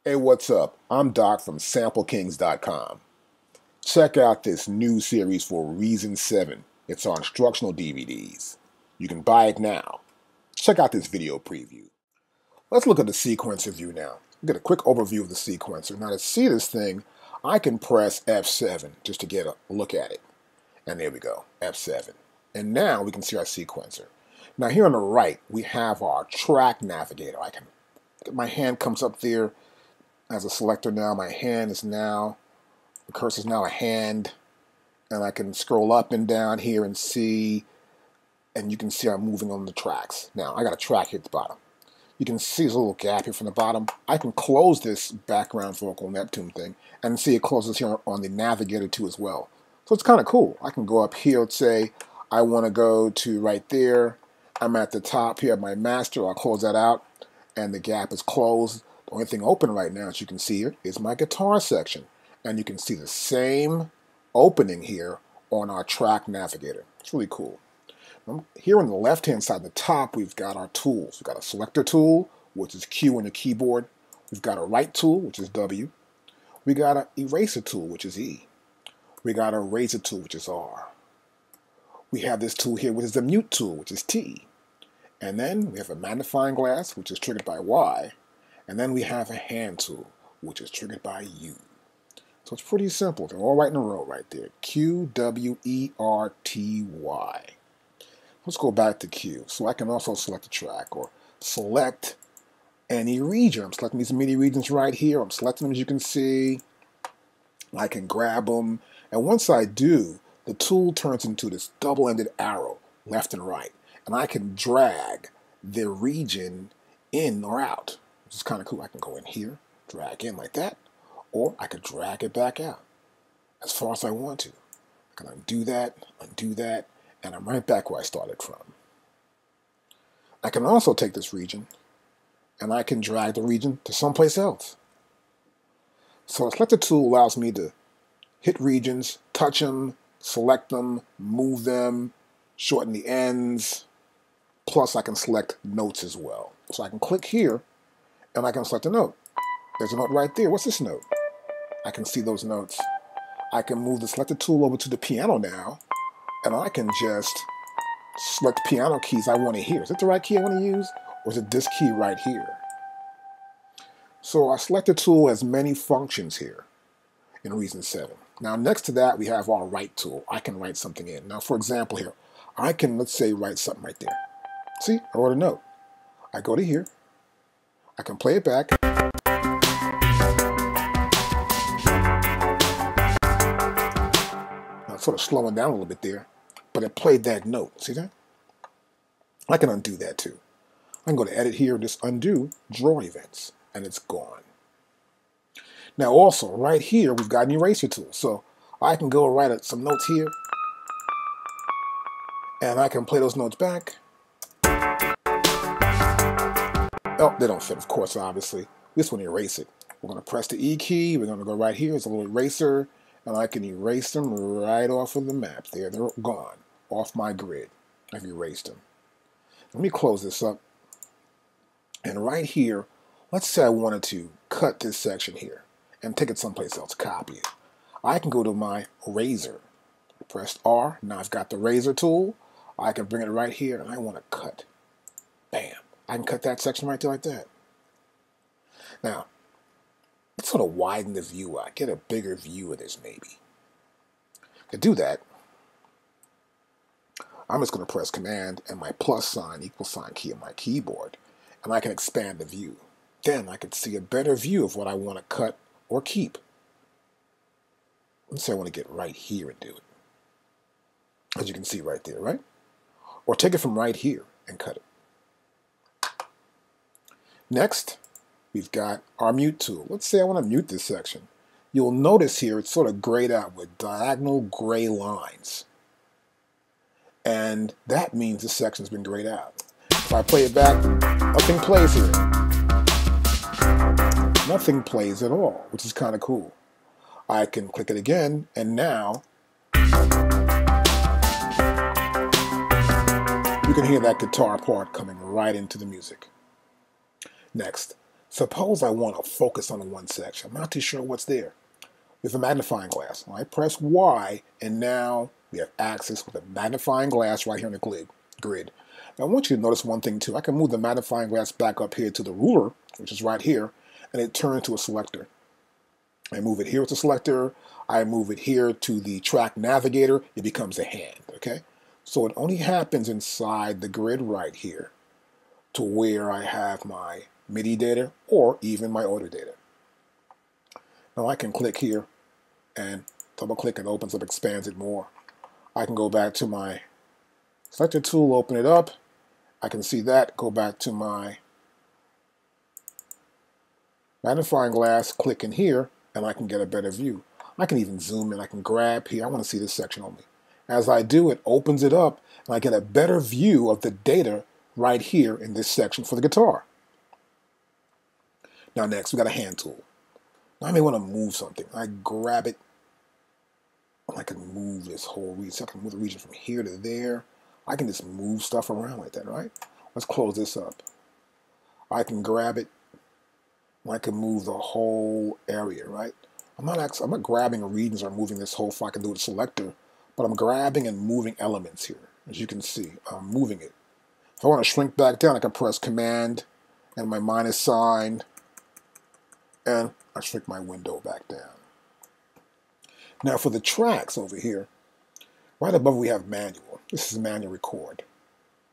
Hey, what's up? I'm Doc from SampleKings.com. Check out this new series for Reason 7. It's on instructional DVDs. You can buy it now. Check out this video preview. Let's look at the sequencer view now. Get a quick overview of the sequencer. Now to see this thing, I can press F7 just to get a look at it. And there we go, F7. And now we can see our sequencer. Now here on the right, we have our track navigator. My hand comes up there as a selector now. My hand is now, the cursor is now a hand, and I can scroll up and down here and see, and you can see I'm moving on the tracks. Now I got a track here at the bottom. You can see there's a little gap here from the bottom. I can close this background vocal Neptune thing and see it closes here on the navigator too as well. So it's kind of cool. I can go up here and say I want to go to right there. I'm at the top here of my master. I'll close that out and the gap is closed. The only thing open right now, as you can see here, is my guitar section. And you can see the same opening here on our track navigator. It's really cool. Here on the left-hand side, the top, we've got our tools. We've got a selector tool, which is Q on the keyboard. We've got a write tool, which is W. We got an eraser tool, which is E. We got a razor tool, which is R. We have this tool here, which is the mute tool, which is T. And then we have a magnifying glass, which is triggered by Y. And then we have a hand tool, which is triggered by U. So it's pretty simple. They're all right in a row right there. Q, W, E, R, T, Y. Let's go back to Q. So I can also select a track or select any region. I'm selecting these MIDI regions right here. I'm selecting them, as you can see. I can grab them. And once I do, the tool turns into this double-ended arrow, left and right. And I can drag the region in or out, which is kind of cool. I can go in here, drag in like that, or I could drag it back out as far as I want to. I can undo that, and I'm right back where I started from. I can also take this region, and I can drag the region to someplace else. So the selector tool allows me to hit regions, touch them, select them, move them, shorten the ends, plus I can select notes as well. So I can click here, and I can select a note. There's a note right there. What's this note? I can see those notes. I can move the selector tool over to the piano now, and I can just select piano keys I want to hear. Is it the right key I want to use, or is it this key right here? So our selector tool has many functions here in Reason 7. Now next to that, we have our write tool. I can write something in. Now for example here, I can, let's say, write something right there. See, I wrote a note. I go to here. I can play it back. Now it's sort of slowing down a little bit there, but it played that note. See that? I can undo that too. I can go to edit here and just undo draw events, and it's gone. Now also, right here, we've got an eraser tool. So I can go write some notes here, and I can play those notes back. Oh, they don't fit, of course, obviously. We just want to erase it. We're going to press the E key. We're going to go right here. It's a little eraser, and I can erase them right off of the map there. They're gone, off my grid. I've erased them. Let me close this up. And right here, let's say I wanted to cut this section here and take it someplace else, copy it. I can go to my razor. Press R. Now I've got the razor tool. I can bring it right here, and I want to cut. Bam. I can cut that section right there like that. Now, let's sort of widen the view out, get a bigger view of this maybe. To do that, I'm just going to press Command and my plus sign, equal sign key on my keyboard, and I can expand the view. Then I can see a better view of what I want to cut or keep. Let's say I want to get right here and do it. As you can see right there, right? Or take it from right here and cut it. Next, we've got our mute tool. Let's say I want to mute this section. You'll notice here it's sort of grayed out with diagonal gray lines. And that means this section's been grayed out. If I play it back, nothing plays here. Nothing plays at all, which is kind of cool. I can click it again, and now you can hear that guitar part coming right into the music. Next, Suppose I want to focus on one section. I'm not too sure what's there. With a magnifying glass, I press Y, and now we have access with a magnifying glass right here in the grid. Now I want you to notice one thing too. I can move the magnifying glass back up here to the ruler, which is right here, and it turns to a selector. I move it here with the selector. I move it here to the track navigator. It becomes a hand, okay? So it only happens inside the grid right here to where I have my MIDI data or even my audio data. Now I can click here and double click, and opens up, expands it more. I can go back to my Selector Tool, open it up. I can see that, go back to my magnifying glass, click in here, and I can get a better view. I can even zoom in, I can grab here, I want to see this section only. As I do, it opens it up, and I get a better view of the data right here in this section for the guitar. Now next, we got a hand tool. Now I may want to move something. I grab it, and I can move this whole region. So I can move the region from here to there. I can just move stuff around like that, right? Let's close this up. I can grab it, and I can move the whole area, right? I'm not grabbing regions or moving this whole file. I can do it with selector, but I'm grabbing and moving elements here. As you can see, I'm moving it. If I want to shrink back down, I can press Command and my minus sign, and I shrink my window back down. Now for the tracks over here, right above we have manual. This is manual record.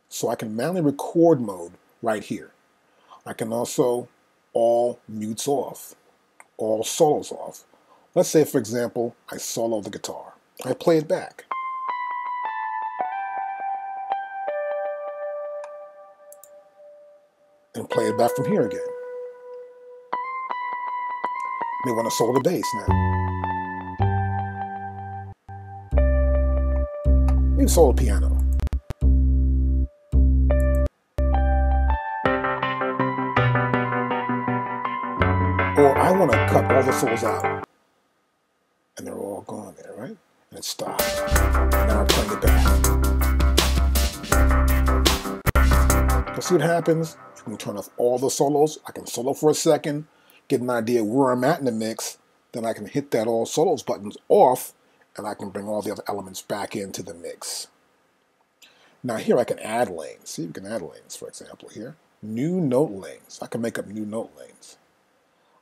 So I can manually record mode right here. I can also all mutes off, all solos off. Let's say, for example, I solo the guitar. I play it back. And play it back from here again. May want to solo the bass now. Maybe solo piano. Or I want to cut all the solos out. And they're all gone there, right? And it stops. Now I'm playing it back. Let's see what happens. You can turn off all the solos. I can solo for a second, get an idea where I'm at in the mix. Then I can hit that all solos buttons off, and I can bring all the other elements back into the mix. Now here I can add lanes. See, we can add lanes, for example, here. New note lanes. I can make up new note lanes.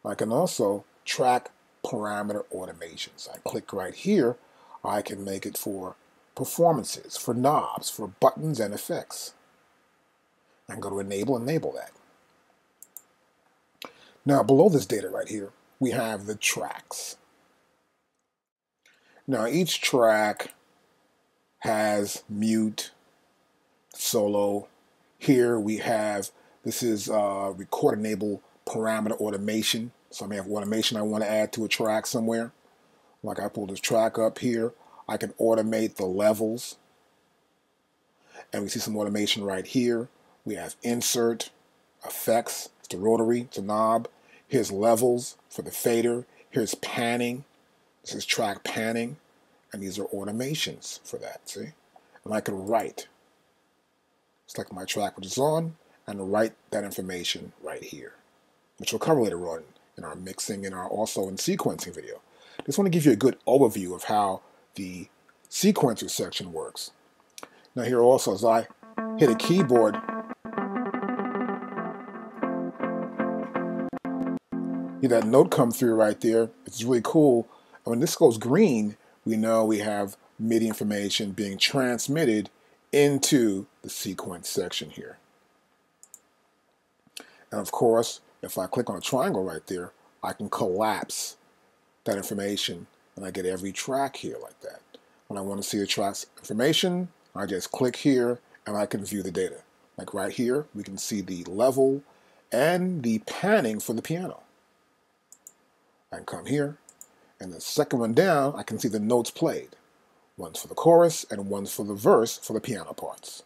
I can also track parameter automations. I click right here. I can make it for performances, for knobs, for buttons and effects. I can go to enable that. Now below this data right here, we have the tracks. Now each track has mute, solo. Here we have, this is record enable parameter automation. So I may have automation I want to add to a track somewhere. Like I pull this track up here, I can automate the levels. And we see some automation right here. We have insert, effects, it's the rotary, it's a knob. Here's levels for the fader. Here's panning. This is track panning. And these are automations for that, see? And I can write. Select my track which is on, and write that information right here, which we'll cover later on in our mixing and also in sequencing video. Just want to give you a good overview of how the sequencer section works. Now here also, as I hit a keyboard, see that note come through right there. It's really cool. And when this goes green, we know we have MIDI information being transmitted into the sequence section here. And of course, if I click on a triangle right there, I can collapse that information and I get every track here like that. When I want to see the track's information, I just click here and I can view the data. Like right here, we can see the level and the panning for the piano. I can come here, and the second one down, I can see the notes played. One's for the chorus, and one's for the verse for the piano parts.